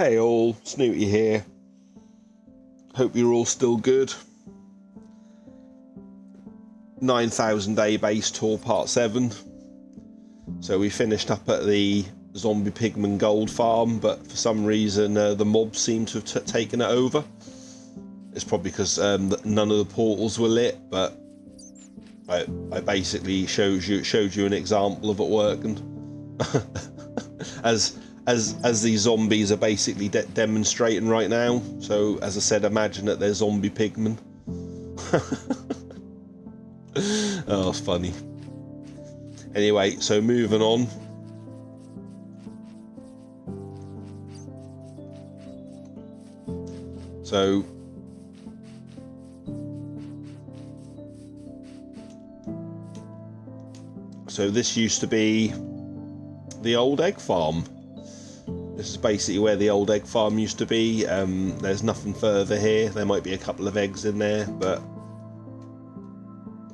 Hey all, Snooty here. Hope you're all still good. 9,000 Day Base Tour Part 7. So we finished up at the Zombie Pigman Gold Farm, but for some reason the mobs seem to have taken it over. It's probably because none of the portals were lit, but I basically showed you an example of it working. as these zombies are basically demonstrating right now. So as I said, imagine that they're zombie pigmen. Oh, it's funny. Anyway, so moving on. So this used to be the old egg farm. This is basically where the old egg farm used to be. There's nothing further here. There might be a couple of eggs in there, but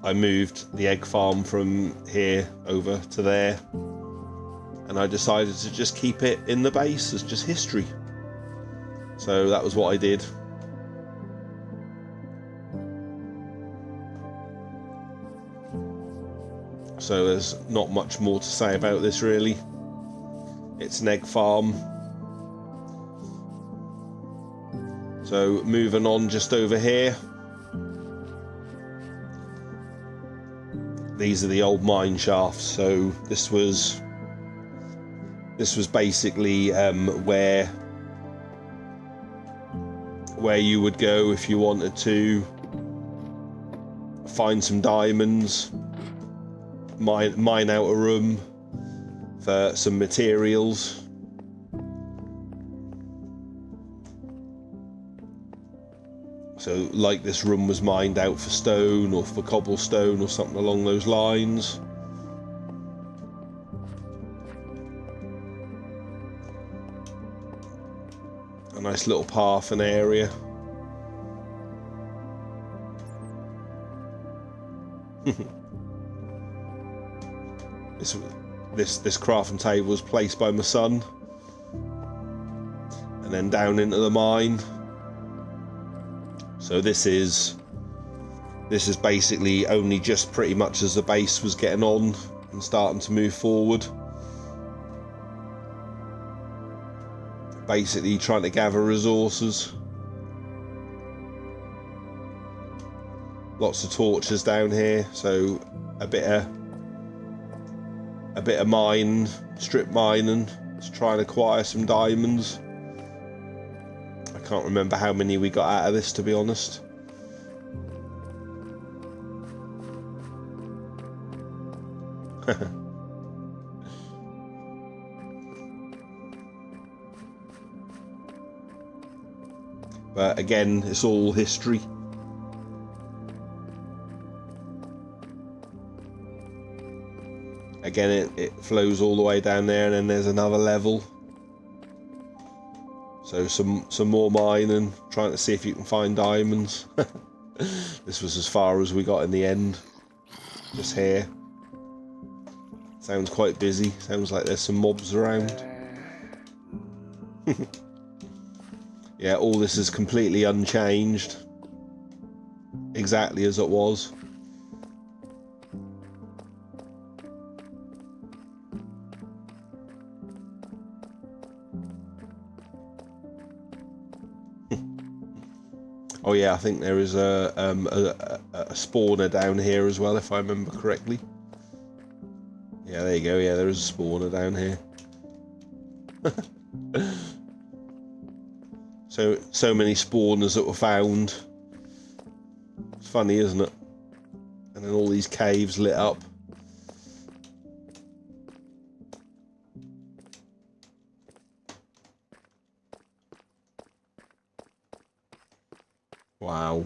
I moved the egg farm from here over to there, and I decided to just keep it in the base as just history. So that was what I did. So there's not much more to say about this really. It's an egg farm. So moving on, just over here, these are the old mine shafts. So this was basically where you would go if you wanted to find some diamonds, mine out a room for some materials. So like this room was mined out for stone or for cobblestone or something along those lines. A nice little path and area. This crafting table was placed by my son, and then down into the mine. So this is basically only just pretty much as the base was getting on and starting to move forward. Basically trying to gather resources. Lots of torches down here, so a bit of strip mining to try and acquire some diamonds. I can't remember how many we got out of this, to be honest. But again, it's all history. Again, it flows all the way down there, and then there's another level. So some more mining, trying to see if you can find diamonds. This was as far as we got in the end. Just here. Sounds quite busy. Sounds like there's some mobs around. Yeah, all this is completely unchanged. Exactly as it was. Oh yeah, I think there is a spawner down here as well, if I remember correctly. Yeah, there you go. Yeah, there is a spawner down here. So many spawners that were found. It's funny, isn't it? And then all these caves lit up. Wow.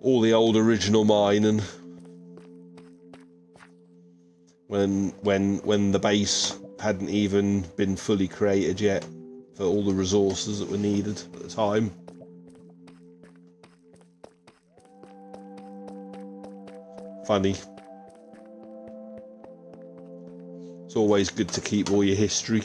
All the old original mining. When the base hadn't even been fully created yet for all the resources that were needed at the time. Funny. It's always good to keep all your history.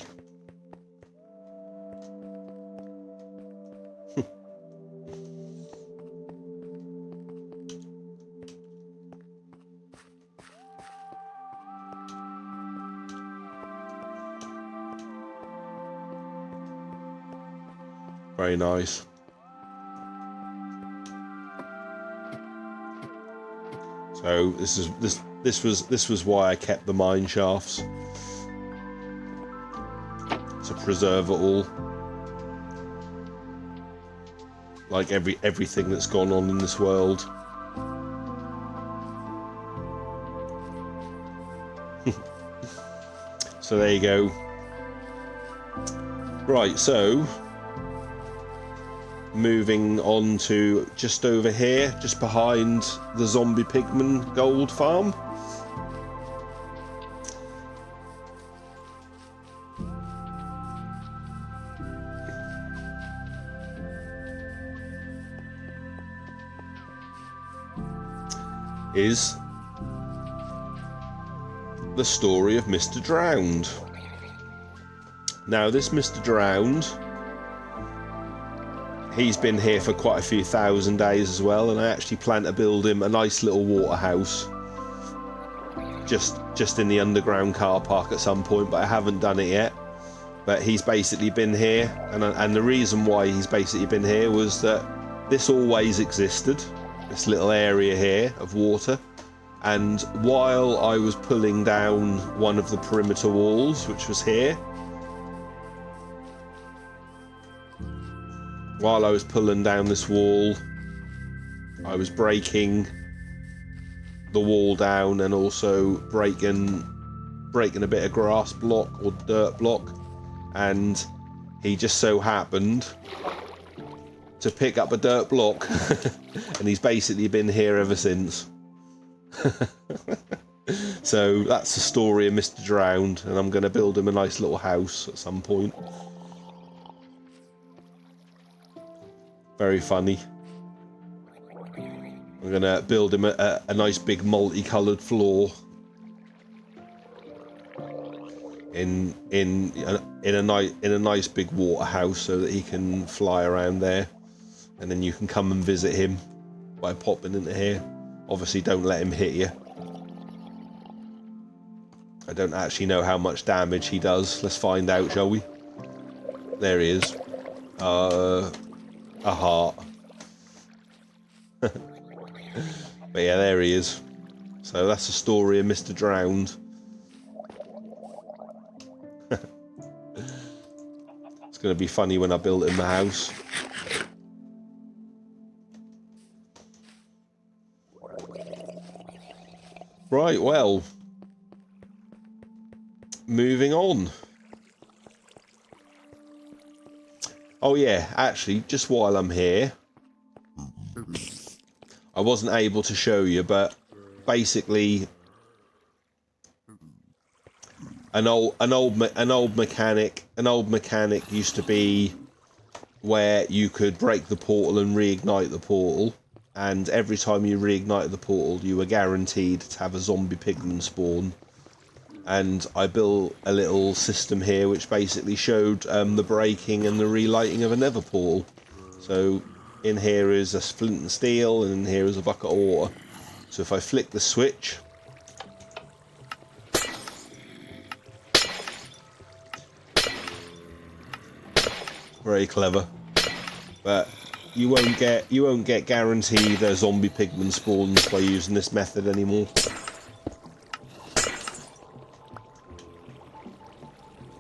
Very nice. So this was why I kept the mine shafts, to preserve it all. Like everything that's gone on in this world. So there you go. Right, so moving on to just over here, just behind the zombie pigman gold farm. Is the story of Mr. Drowned. Now this Mr. Drowned, he's been here for quite a few thousand days as well, and I actually plan to build him a nice little water house just in the underground car park at some point, but I haven't done it yet. But he's basically been here, and the reason why he's basically been here was that this always existed, this little area here of water, and while I was pulling down one of the perimeter walls, which was here, while I was pulling down this wall, I was breaking the wall down and also breaking a bit of grass block or dirt block, and he just so happened to pick up a dirt block and he's basically been here ever since. So that's the story of Mr. Drowned, and I'm going to build him a nice little house at some point. Very funny. I'm going to build him a nice big multicoloured floor in a nice big water house so that he can fly around there, and then you can come and visit him by popping into here. Obviously don't let him hit you. I don't actually know how much damage he does. Let's find out, shall we? There he is. A heart. But yeah, there he is. So that's the story of Mr. Drowned. It's going to be funny when I build him the house. Right, well, moving on. Oh yeah, actually, just while I'm here, I wasn't able to show you, but basically, an old mechanic used to be where you could break the portal and reignite the portal. And every time you reignited the portal, you were guaranteed to have a zombie pigman spawn. And I built a little system here which basically showed the breaking and the relighting of a nether portal. So in here is a flint and steel, and in here is a bucket of water. So if I flick the switch, very clever, but you won't get guaranteed zombie pigman spawns by using this method anymore.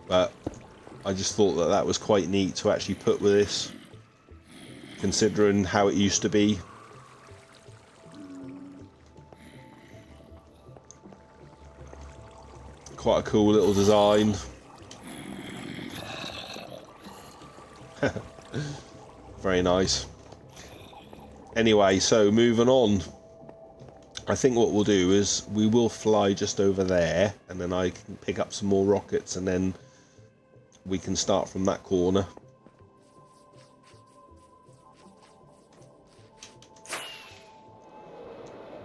But I just thought that was quite neat to actually put with this, considering how it used to be. Quite a cool little design. Very nice. Anyway, so moving on. I think what we'll do is we will fly just over there, and then I can pick up some more rockets, and then we can start from that corner.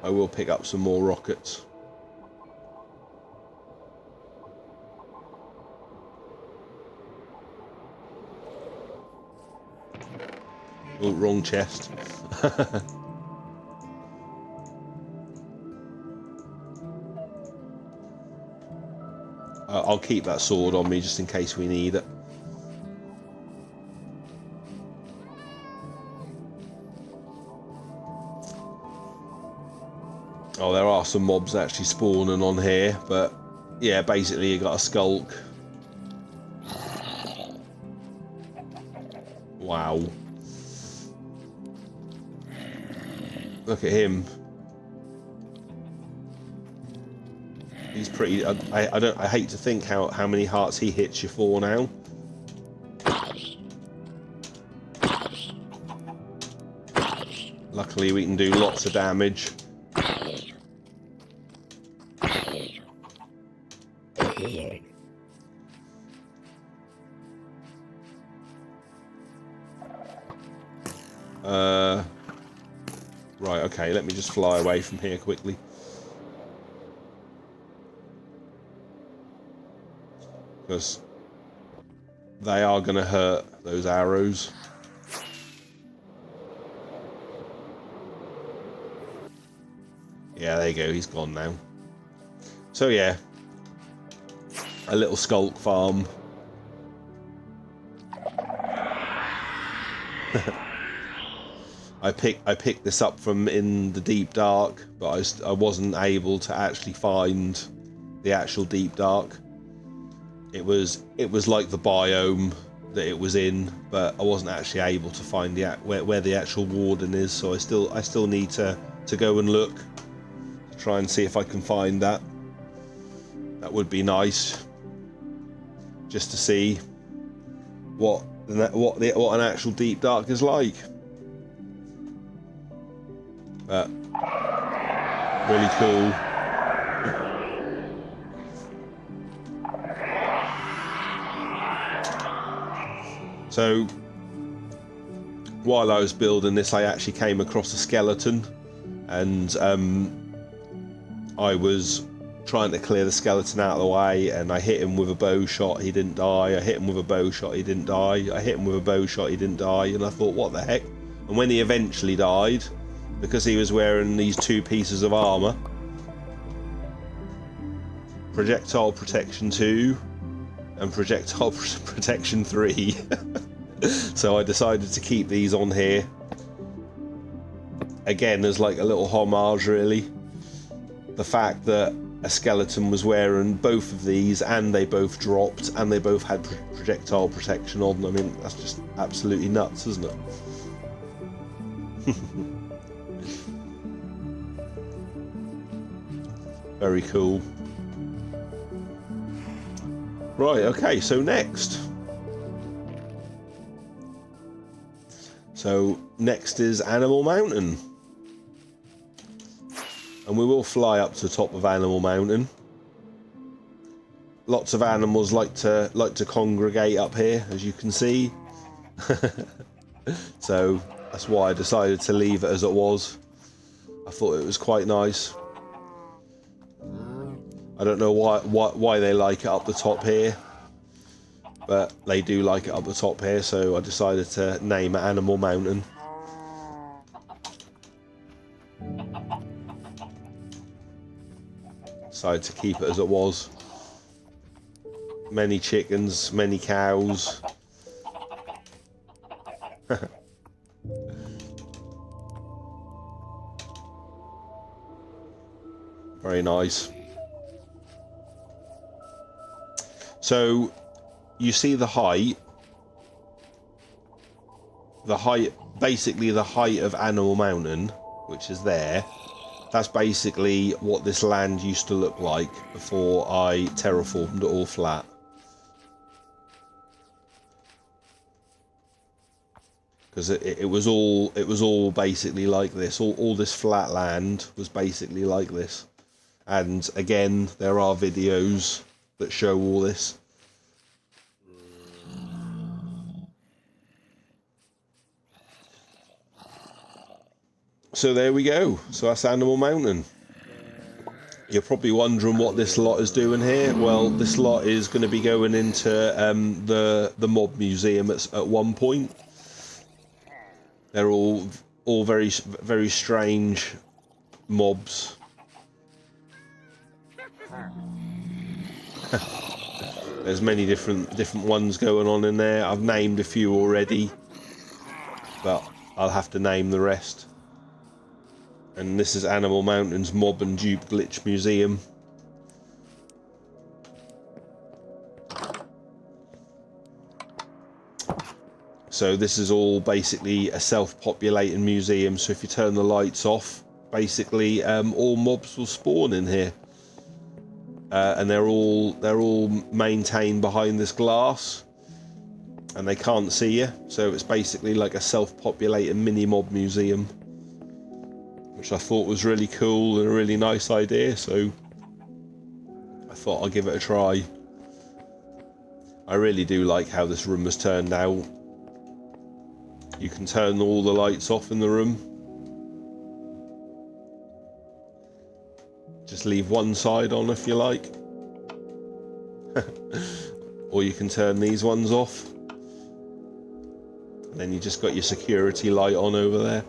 I will pick up some more rockets. Oh, wrong chest. I'll keep that sword on me just in case we need it. Oh, there are some mobs actually spawning on here, but yeah, basically you got a Sculk. Wow. Look at him. He's pretty. I hate to think how many hearts he hits you for now. Luckily, we can do lots of damage. Right. Okay. Let me just fly away from here quickly. Because they are going to hurt, those arrows. Yeah, there you go, he's gone now. So yeah, a little Sculk farm. I picked this up from in the Deep Dark, but I wasn't able to actually find the actual Deep Dark. It was like the biome that it was in, but I wasn't actually able to find the where the actual warden is. So I still need to go and look, to try and see if I can find that. That would be nice, just to see what an actual Deep Dark is like. But really cool. So while I was building this, I actually came across a skeleton, and I was trying to clear the skeleton out of the way, and I hit him with a bow shot, he didn't die. I hit him with a bow shot, he didn't die. I hit him with a bow shot, he didn't die. And I thought, what the heck? And when he eventually died, because he was wearing these 2 pieces of armor, projectile protection 2 and projectile protection 3. So I decided to keep these on here again as like a little homage, really. The fact that a skeleton was wearing both of these, and they both dropped, and they both had projectile protection on. I mean, that's just absolutely nuts, isn't it? Very cool. Right, okay, so next. So next is Animal Mountain. And we will fly up to the top of Animal Mountain. Lots of animals like to congregate up here, as you can see. So that's why I decided to leave it as it was. I thought it was quite nice. I don't know why they like it up the top here, but they do like it up the top here, so I decided to name it Animal Mountain. Decided to keep it as it was. Many chickens, many cows. Very nice. So you see the height, basically the height of Animal Mountain, which is there. That's basically what this land used to look like before I terraformed it all flat. Because it was all basically like this. All this flat land was basically like this. And again, there are videos that show all this. So there we go. So that's Animal Mountain. You're probably wondering what this lot is doing here. Well, this lot is going to be going into the mob museum at one point. They're all very strange mobs. There's many different ones going on in there. I've named a few already, but I'll have to name the rest. And this is Animal Mountain's Mob and Dupe Glitch Museum. So this is all basically a self-populating museum. So if you turn the lights off, basically all mobs will spawn in here, and they're all maintained behind this glass, and they can't see you. So it's basically like a self-populating mini mob museum, which I thought was really cool and a really nice idea. So I thought I'd give it a try. I really do like how this room was turned out. You can turn all the lights off in the room. Just leave one side on if you like. Or you can turn these ones off. And then you just got your security light on over there.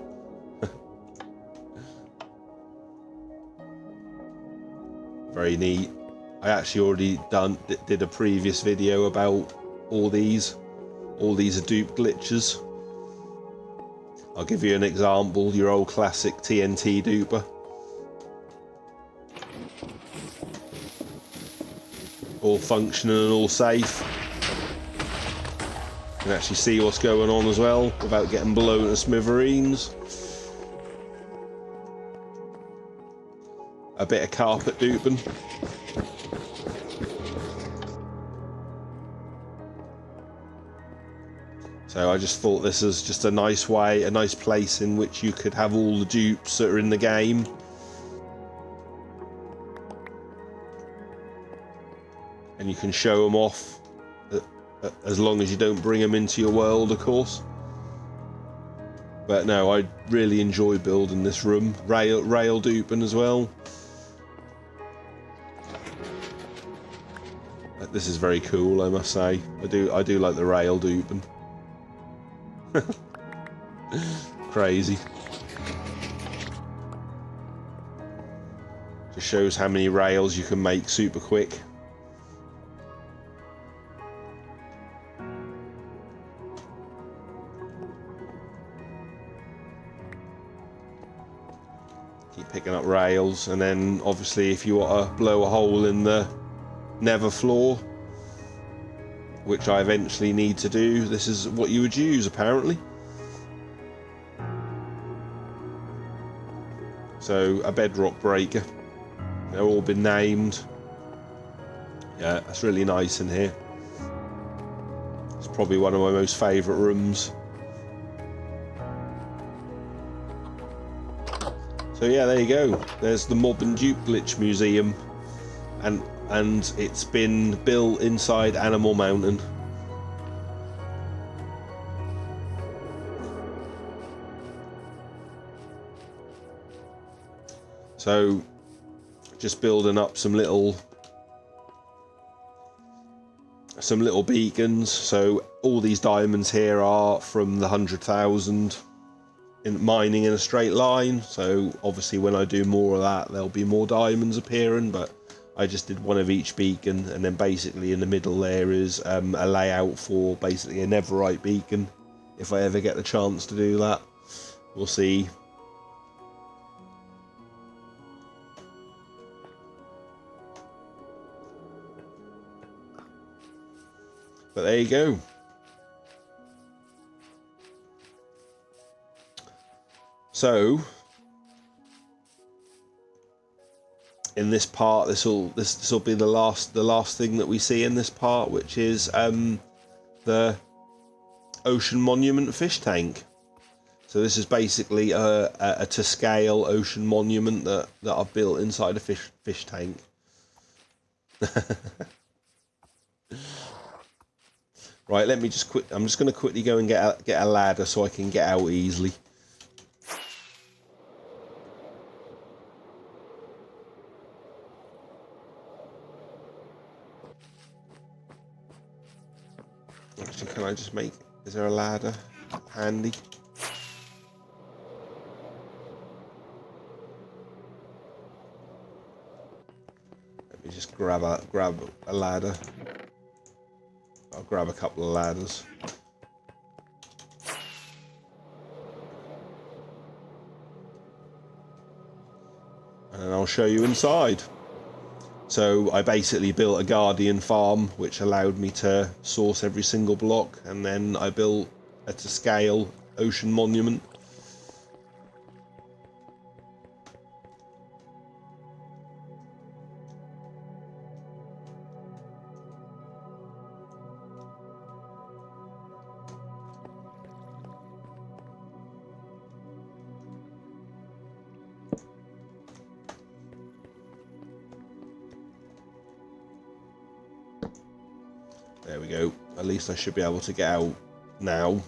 Very neat. I actually already did a previous video about all these. All these are dupe glitches. I'll give you an example, your old classic TNT duper. All functioning and all safe. You can actually see what's going on as well, without getting blown to smithereens. A bit of carpet duping. So I just thought this is just a nice way, a nice place in which you could have all the dupes that are in the game. And you can show them off, as long as you don't bring them into your world, of course. But no, I really enjoy building this room. Rail duping as well. This is very cool, I must say. I do like the rail duping. Crazy. Just shows how many rails you can make super quick. Keep picking up rails, and then obviously if you want to blow a hole in the nether floor, which I eventually need to do, this is what you would use apparently. So a bedrock breaker. They've all been named. Yeah, that's really nice in here. It's probably one of my most favourite rooms. So yeah, there you go. There's the Mob and Dupe Glitch Museum, and it's been built inside Animal Mountain. So just building up some little beacons. So all these diamonds here are from the 100,000 in mining in a straight line. So obviously when I do more of that, there'll be more diamonds appearing, but I just did one of each beacon, and then basically in the middle there is a layout for basically a netherite beacon, if I ever get the chance to do that. We'll see. But there you go. So in this part, this will be the last thing that we see in this part, which is the ocean monument fish tank. So this is basically a to scale ocean monument that I've built inside a fish tank. Right, let me just quit. I'm just going to quickly go and get a ladder so I can get out easily. Actually, can I just make... Is there a ladder handy? Let me just grab a ladder. I'll grab a couple of ladders. And I'll show you inside. So I basically built a guardian farm which allowed me to source every single block, and then I built a to scale ocean monument. There we go. At least I should be able to get out now.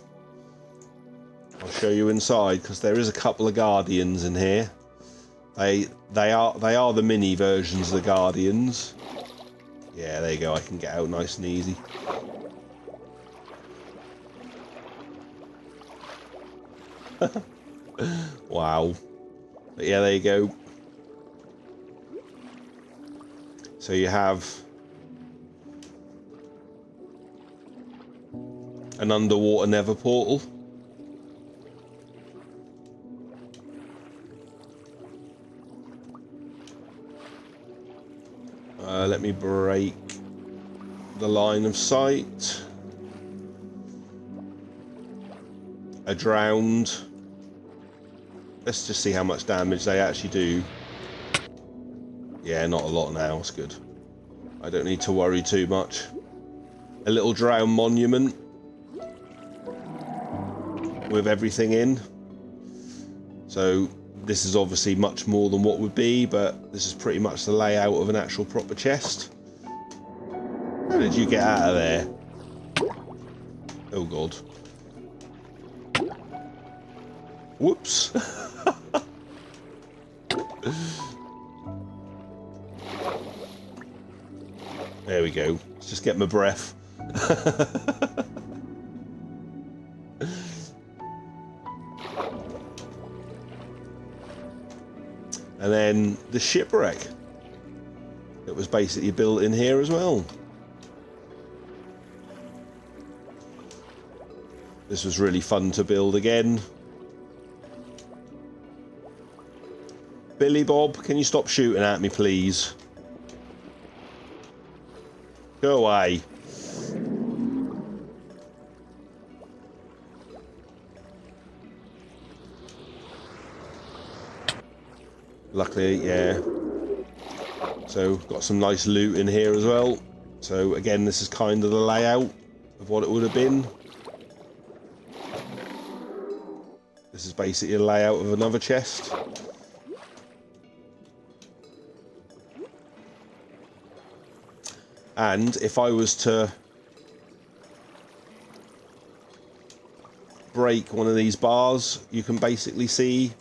I'll show you inside because there is a couple of guardians in here. They are the mini versions of the guardians. Yeah, there you go. I can get out nice and easy. Wow. But yeah, there you go. So you have an underwater nether portal. Let me break the line of sight. A drowned. Let's just see how much damage they actually do. Yeah, not a lot now. It's good. I don't need to worry too much. A little drowned monument with everything in. So this is obviously much more than what would be, but this is pretty much the layout of an actual proper chest. How did you get out of there? Oh god. Whoops. There we go. Let's just get my breath. And then the shipwreck that was basically built in here as well. This was really fun to build again. Billy Bob, can you stop shooting at me, please? Go away. Luckily, yeah. So, got some nice loot in here as well. So, again, this is kind of the layout of what it would have been. This is basically a layout of another chest. And if I was to break one of these bars, you can basically see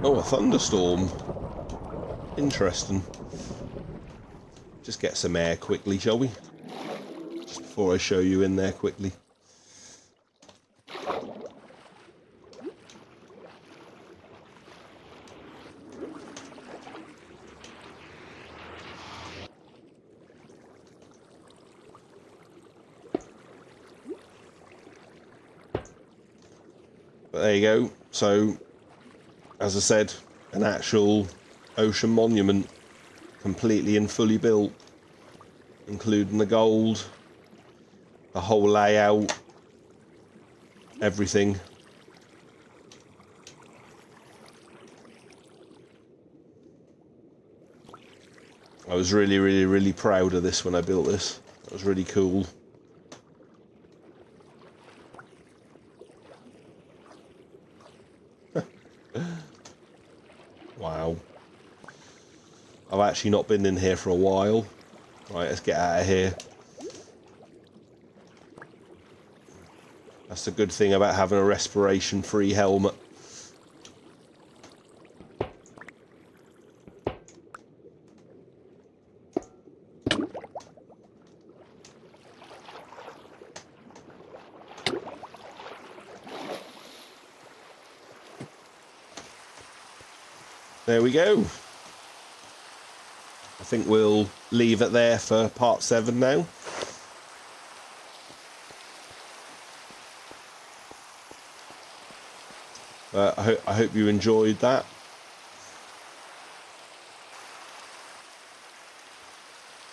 oh, a thunderstorm. Interesting. Just get some air quickly, shall we? Just before I show you in there quickly. But there you go. So, as I said, an actual ocean monument, completely and fully built, including the gold, the whole layout, everything. I was really proud of this when I built this. That was really cool. Wow. I've actually not been in here for a while. Right, let's get out of here. That's the good thing about having a respiration-free helmet. there we go. I think we'll leave it there for part 7 now. I hope you enjoyed that.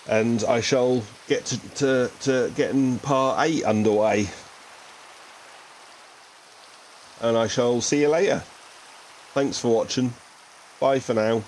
And I shall get to getting part 8 underway. And I shall see you later. Thanks for watching. Bye for now.